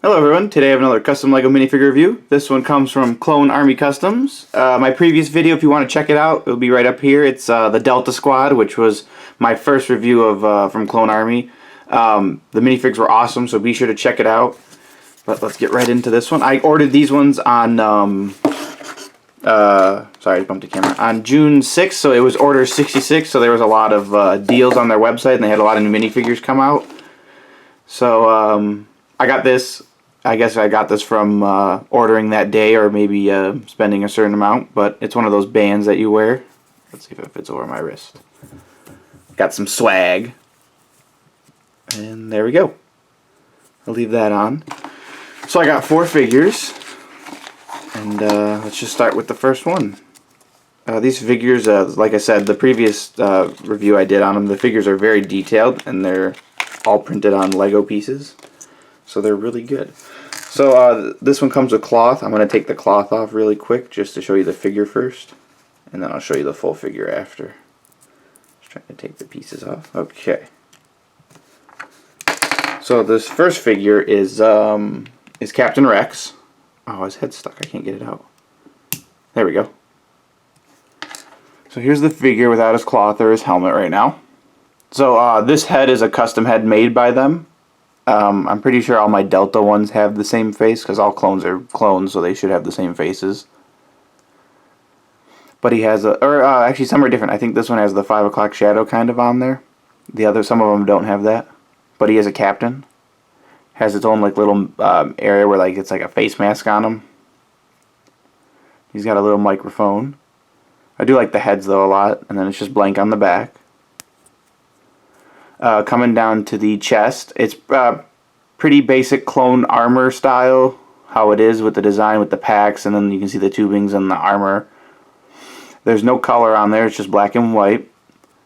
Hello everyone, today I have another custom LEGO minifigure review. This one comes from Clone Army Customs. My previous video, if you want to check it out, it'll be right up here. It's the Delta Squad, which was my first review of from Clone Army. The minifigs were awesome, so be sure to check it out. But let's get right into this one. I ordered these ones on, sorry, I bumped the camera, on June 6th, so it was Order-66, so there was a lot of deals on their website, and they had a lot of new minifigures come out. So, I got this. I guess I got this from ordering that day, or maybe spending a certain amount, but it's one of those bands that you wear. Let's see if it fits over my wrist. Got some swag. And there we go. I'll leave that on. So I got 4 figures, and let's just start with the first one. These figures, like I said, the previous review I did on them, the figures are very detailed, and they're all printed on Lego pieces. So they're really good. So this one comes with cloth. I'm going to take the cloth off really quick just to show you the figure first. And then I'll show you the full figure after. Just trying to take the pieces off. Okay. So this first figure is Captain Rex. Oh, his head's stuck. I can't get it out. There we go. So here's the figure without his cloth or his helmet right now. So this head is a custom head made by them. I'm pretty sure all my Delta ones have the same face, because all clones are clones, so they should have the same faces. But he has actually some are different. I think this one has the 5 o'clock shadow kind of on there. Some of them don't have that. But he is a captain. Has its own like little area where it's like a face mask on him. He's got a little microphone. I do like the heads though a lot, and then it's just blank on the back. Coming down to the chest, it's pretty basic clone armor style, how it is with the design with the packs, and then you can see the tubings and the armor. There's no color on there, it's just black and white.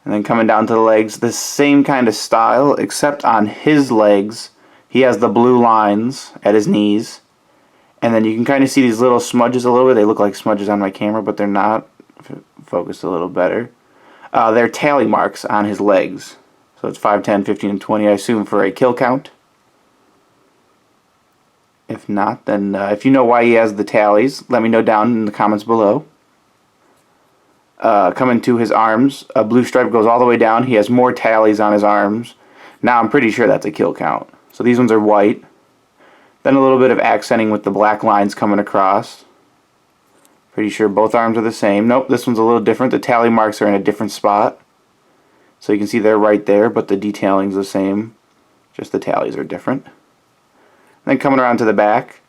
And then coming down to the legs, the same kind of style, except on his legs, he has the blue lines at his knees. And then you can kind of see these little smudges a little bit. They look like smudges on my camera, but they're not. Focused a little better. They're tally marks on his legs. So it's 5, 10, 15, and 20, I assume, for a kill count. If not, then if you know why he has the tallies, let me know down in the comments below. Coming to his arms, a blue stripe goes all the way down. He has more tallies on his arms. Now I'm pretty sure that's a kill count. So these ones are white. Then a little bit of accenting with the black lines coming across. Pretty sure both arms are the same. Nope, this one's a little different. The tally marks are in a different spot. So you can see they're right there, but the detailing's the same. Just the tallies are different. And then coming around to the back,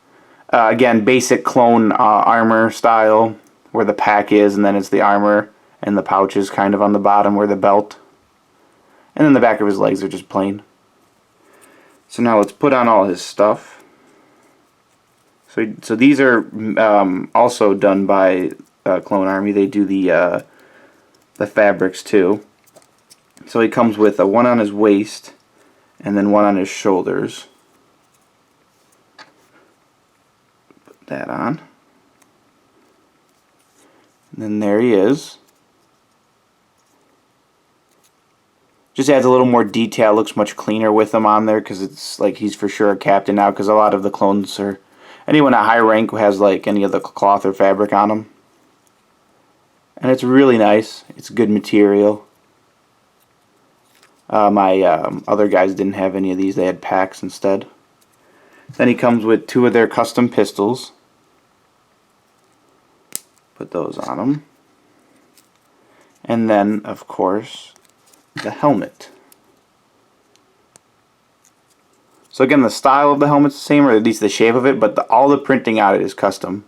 again, basic clone armor style, where the pack is, and then it's the armor, and the pouch is kind of on the bottom where the belt. And then the back of his legs are just plain. So now let's put on all his stuff. So these are also done by Clone Army. They do the fabrics too. So he comes with one on his waist and then one on his shoulders. Put that on. And then there he is. Just adds a little more detail, looks much cleaner with him on there, because it's like he's for sure a captain now, because a lot of the clones are, anyone at high rank who has like any of the cloth or fabric on them. And it's really nice. It's good material. My other guys didn't have any of these. They had packs instead. Then he comes with 2 of their custom pistols. Put those on him. And then, of course, the helmet. So again, the style of the helmet's the same, or at least the shape of it, but all the printing on it is custom.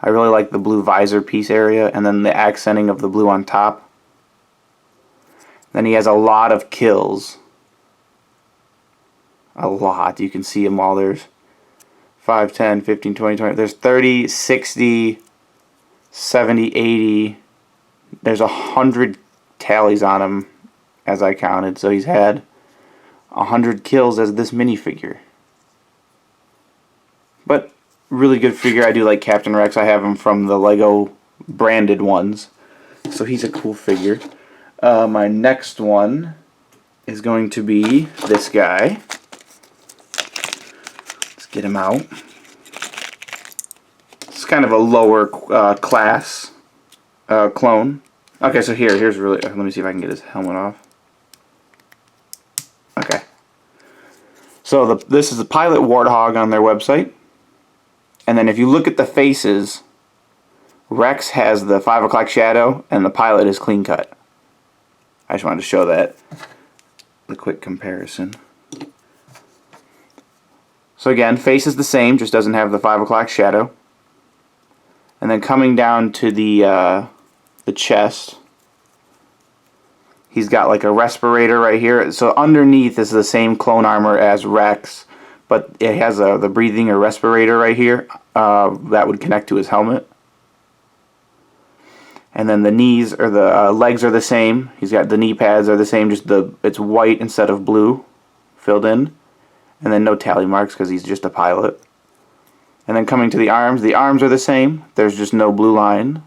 I really like the blue visor piece area, and then the accenting of the blue on top. Then he has a lot of kills. A lot. You can see them all. There's 5, 10, 15, 20, 20. There's 30, 60, 70, 80. There's 100 tallies on him, as I counted. So he's had 100 kills as this minifigure. But really good figure. I do like Captain Rex. I have him from the Lego branded ones. So he's a cool figure. My next one is going to be this guy. Let's get him out. It's kind of a lower class clone. Okay, so here's really. Let me see if I can get his helmet off. Okay. So this is the pilot Warthog on their website, and then if you look at the faces, Rex has the 5 o'clock shadow, and the pilot is clean cut. I just wanted to show that. The quick comparison. So again, face is the same, just doesn't have the 5 o'clock shadow. And then coming down to the chest, he's got like a respirator right here. So underneath is the same clone armor as Rex, but it has the breathing or respirator right here that would connect to his helmet. And then the knees or the legs are the same. He's got the knee pads are the same, just it's white instead of blue filled in. And then no tally marks because he's just a pilot. And then coming to the arms are the same. There's just no blue line.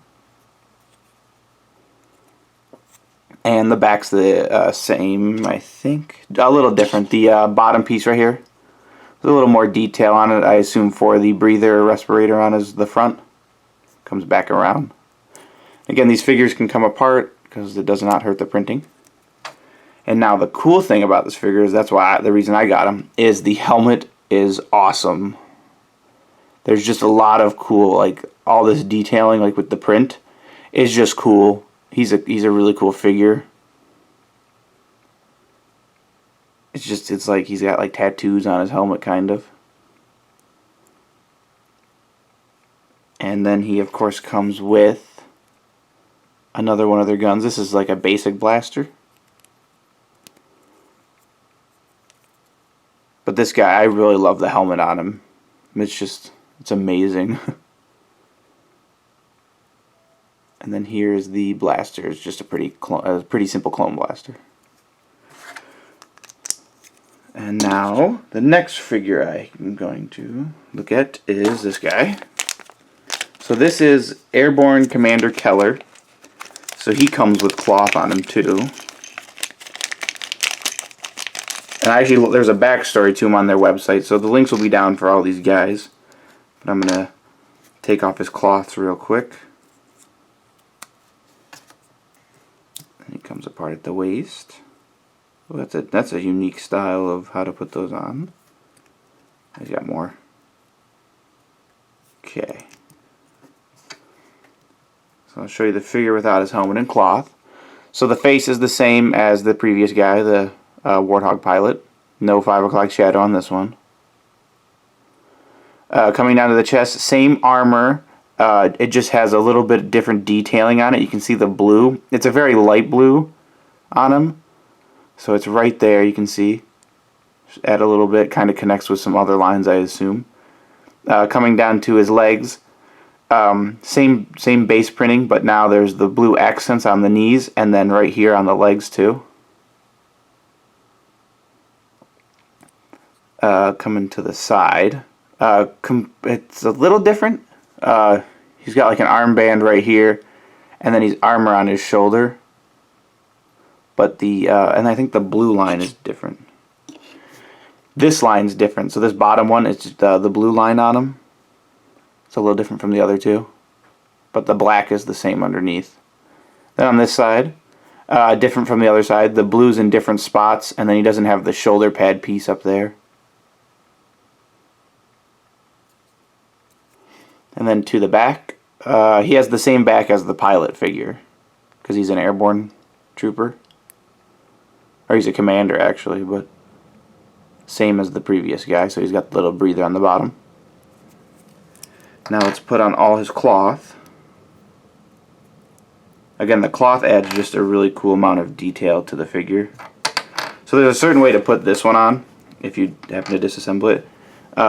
And the back's the same, I think. A little different. The bottom piece right here, there's a little more detail on it, I assume, for the breather or respirator on the front. Comes back around. Again, these figures can come apart because it does not hurt the printing. And now the cool thing about this figure is the reason I got him is the helmet is awesome. There's just a lot of cool, like all this detailing, like with the print, is just cool. He's a really cool figure. It's like he's got like tattoos on his helmet, kind of. And then he of course comes with another one of their guns. This is like a basic blaster. But this guy, I really love the helmet on him. It's amazing. And then here's the blaster. It's just a pretty simple clone blaster. And now, the next figure I'm going to look at is this guy. So this is Airborne Commander Keller. So he comes with cloth on him too. And actually, there's a backstory to him on their website, so the links will be down for all these guys. But I'm going to take off his cloths real quick. And he comes apart at the waist. Well, that's a unique style of how to put those on. He's got more. Okay. So I'll show you the figure without his helmet and cloth. So the face is the same as the previous guy, the Warthog pilot. No 5 o'clock shadow on this one. Coming down to the chest, same armor. It just has a little bit different detailing on it. You can see the blue. It's a very light blue on him. So it's right there, you can see. Just add a little bit, kind of connects with some other lines, I assume. Coming down to his legs, same base printing, but now there's the blue accents on the knees, and then right here on the legs too. Coming to the side, it's a little different. He's got like an armband right here, and then he's armor on his shoulder. But and I think the blue line is different. This line's different. So this bottom one is just the blue line on him. It's a little different from the other two. But the black is the same underneath. Then on this side, different from the other side. The blue's in different spots, and then he doesn't have the shoulder pad piece up there. And then to the back, he has the same back as the pilot figure, because he's an airborne trooper. Or he's a commander, actually, but same as the previous guy, so he's got the little breather on the bottom. Now let's put on all his cloth. Again, the cloth adds just a really cool amount of detail to the figure. So there's a certain way to put this one on, if you happen to disassemble it.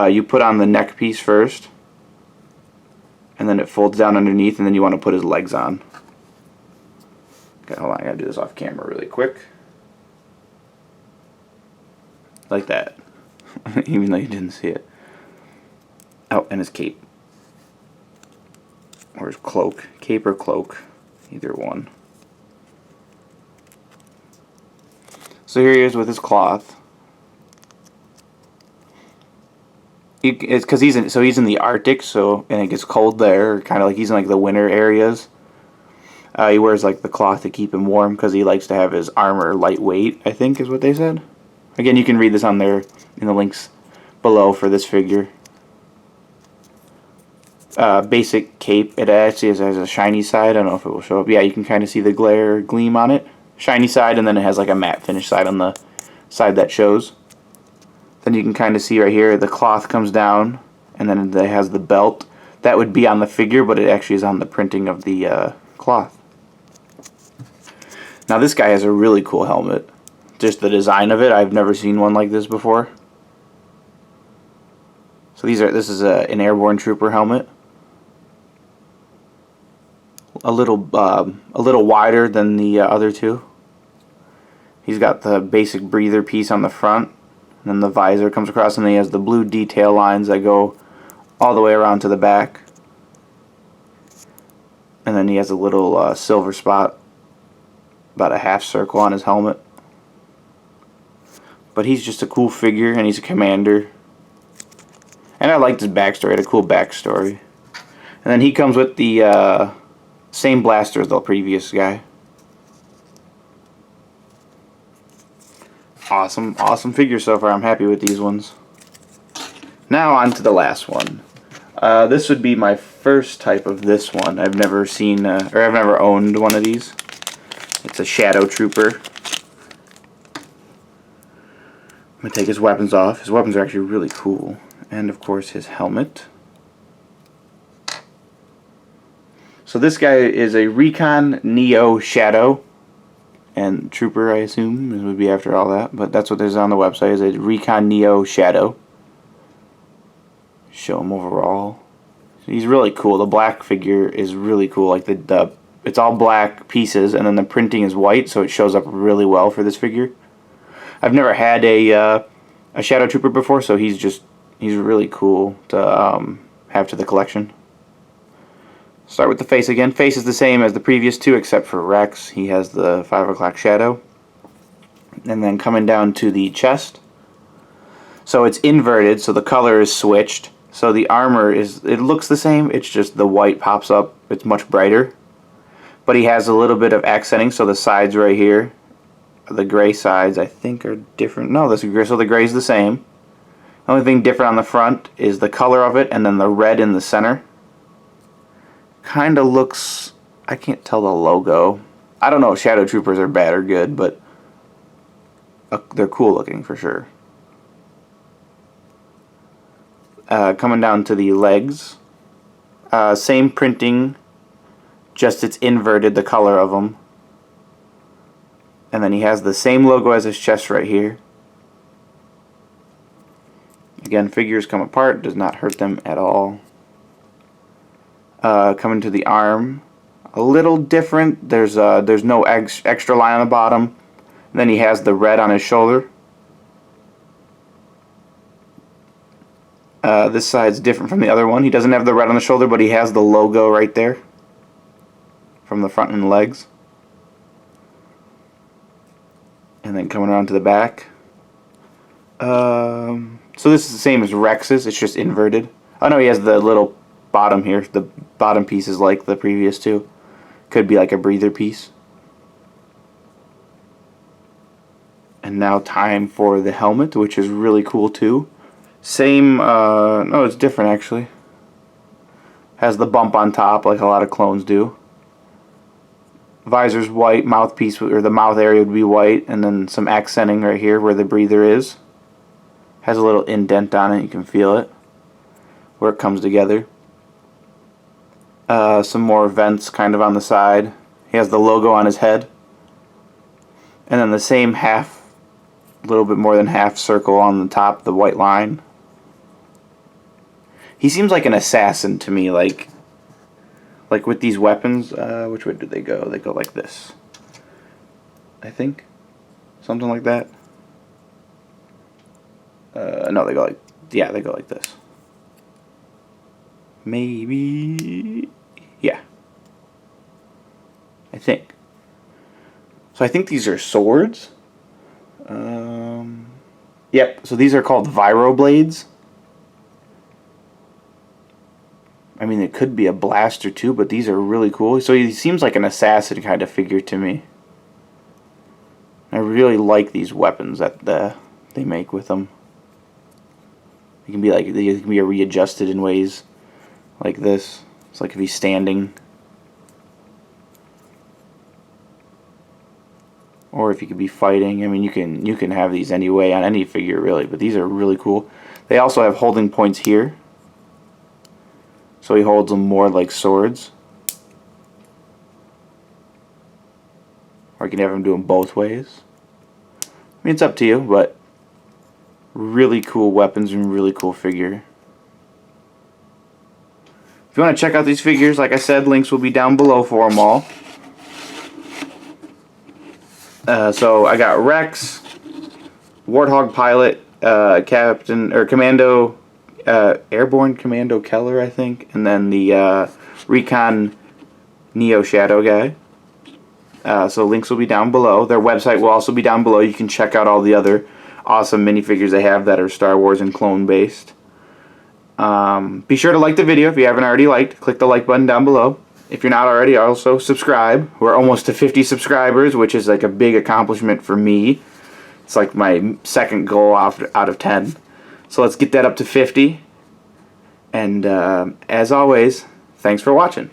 You put on the neck piece first, and then it folds down underneath, and then you want to put his legs on. Okay, hold on, I gotta do this off camera really quick. Like that. Even though you didn't see it. Oh, and his cape. Or his cloak. Cape or cloak. Either one. So here he is with his cloth. It's because he's in the Arctic, and it gets cold there, kind of like he's in like the winter areas. He wears like the cloth to keep him warm because he likes to have his armor lightweight, I think is what they said. Again, you can read this on there in the links below for this figure. Basic cape. It actually has a shiny side. I don't know if it will show up. Yeah, you can kind of see the glare gleam on it. Shiny side, and then it has like a matte finish side on the side that shows. Then you can kind of see right here the cloth comes down, and then it has the belt. That would be on the figure, but it actually is on the printing of the cloth. Now this guy has a really cool helmet. Just the design of it, I've never seen one like this before. So this is an Airborne Trooper helmet. A little wider than the other two. He's got the basic breather piece on the front. And then the visor comes across, and then he has the blue detail lines that go all the way around to the back. And then he has a little silver spot, about a half circle on his helmet. But he's just a cool figure, and he's a commander. And I liked his backstory. He had a cool backstory. And then he comes with the same blaster as the previous guy. Awesome figure so far. I'm happy with these ones. Now on to the last one. This would be my first type of this one. I've never seen, or I've never owned one of these. It's a Shdw Trooper. I'm going to take his weapons off. His weapons are actually really cool. And of course his helmet. So this guy is a Recon Neyo Shdw. And Trooper, I assume, it would be after all that. But that's what there's on the website, is a Recon Neyo Shdw. Show him overall. He's really cool. The black figure is really cool. Like it's all black pieces, and then the printing is white, so it shows up really well for this figure. I've never had a Shdw Trooper before, so he's really cool to have to the collection. Start with the face again. Face is the same as the previous two, except for Rex. He has the 5 o'clock shadow. And then coming down to the chest. So it's inverted, so the color is switched. So the armor it looks the same, it's just the white pops up. It's much brighter. But he has a little bit of accenting, so the sides right here, the gray sides, I think are different. No, so the gray is the same. The only thing different on the front is the color of it, and then the red in the center. Kind of looks, I can't tell the logo. I don't know if Shdw Troopers are bad or good, but they're cool looking for sure. Coming down to the legs. Same printing, just it's inverted, the color of them. And then he has the same logo as his chest right here. Again, figures come apart, does not hurt them at all. Coming to the arm, a little different. There's no extra line on the bottom. And then he has the red on his shoulder. This side's different from the other one. He doesn't have the red on the shoulder, but he has the logo right there from the front and the legs. And then coming around to the back. So this is the same as Rex's, it's just inverted. Oh no, he has the little bottom here. The bottom piece is like the previous two. Could be like a breather piece. And now time for the helmet, which is really cool too. Same, no, it's different actually. Has the bump on top like a lot of clones do. Visor's white, mouthpiece, or the mouth area would be white, and then some accenting right here where the breather is. Has a little indent on it, you can feel it, where it comes together. Some more vents kind of on the side. He has the logo on his head. And then the same half, a little bit more than half circle on the top, the white line. He seems like an assassin to me, like with these weapons. Which way do they go? They go like this, I think. Something like that. No, they go like, yeah, they go like this. Maybe, yeah. I think. So I think these are swords. Yep, so these are called Viro Blades. I mean, it could be a blaster too, but these are really cool. So he seems like an assassin kind of figure to me. I really like these weapons that they make with them. They can be readjusted in ways like this. It's like if he's standing, or if he could be fighting. I mean, you can have these anyway on any figure really, but these are really cool. They also have holding points here, so he holds them more like swords. Or you can have them do them both ways. I mean, it's up to you, but really cool weapons and really cool figure. If you want to check out these figures, like I said, links will be down below for them all. So I got Rex, Warthog Pilot, Captain or Commando, Airborne Commando Keller, I think, and then the Recon Neyo Shadow guy. So links will be down below. Their website will also be down below. You can check out all the other awesome minifigures they have that are Star Wars and clone based. Be sure to like the video if you haven't already liked. Click the like button down below. If you're not already, also subscribe. We're almost to 50 subscribers, which is like a big accomplishment for me. It's like my second goal out of 10. So let's get that up to 50. And as always, thanks for watching.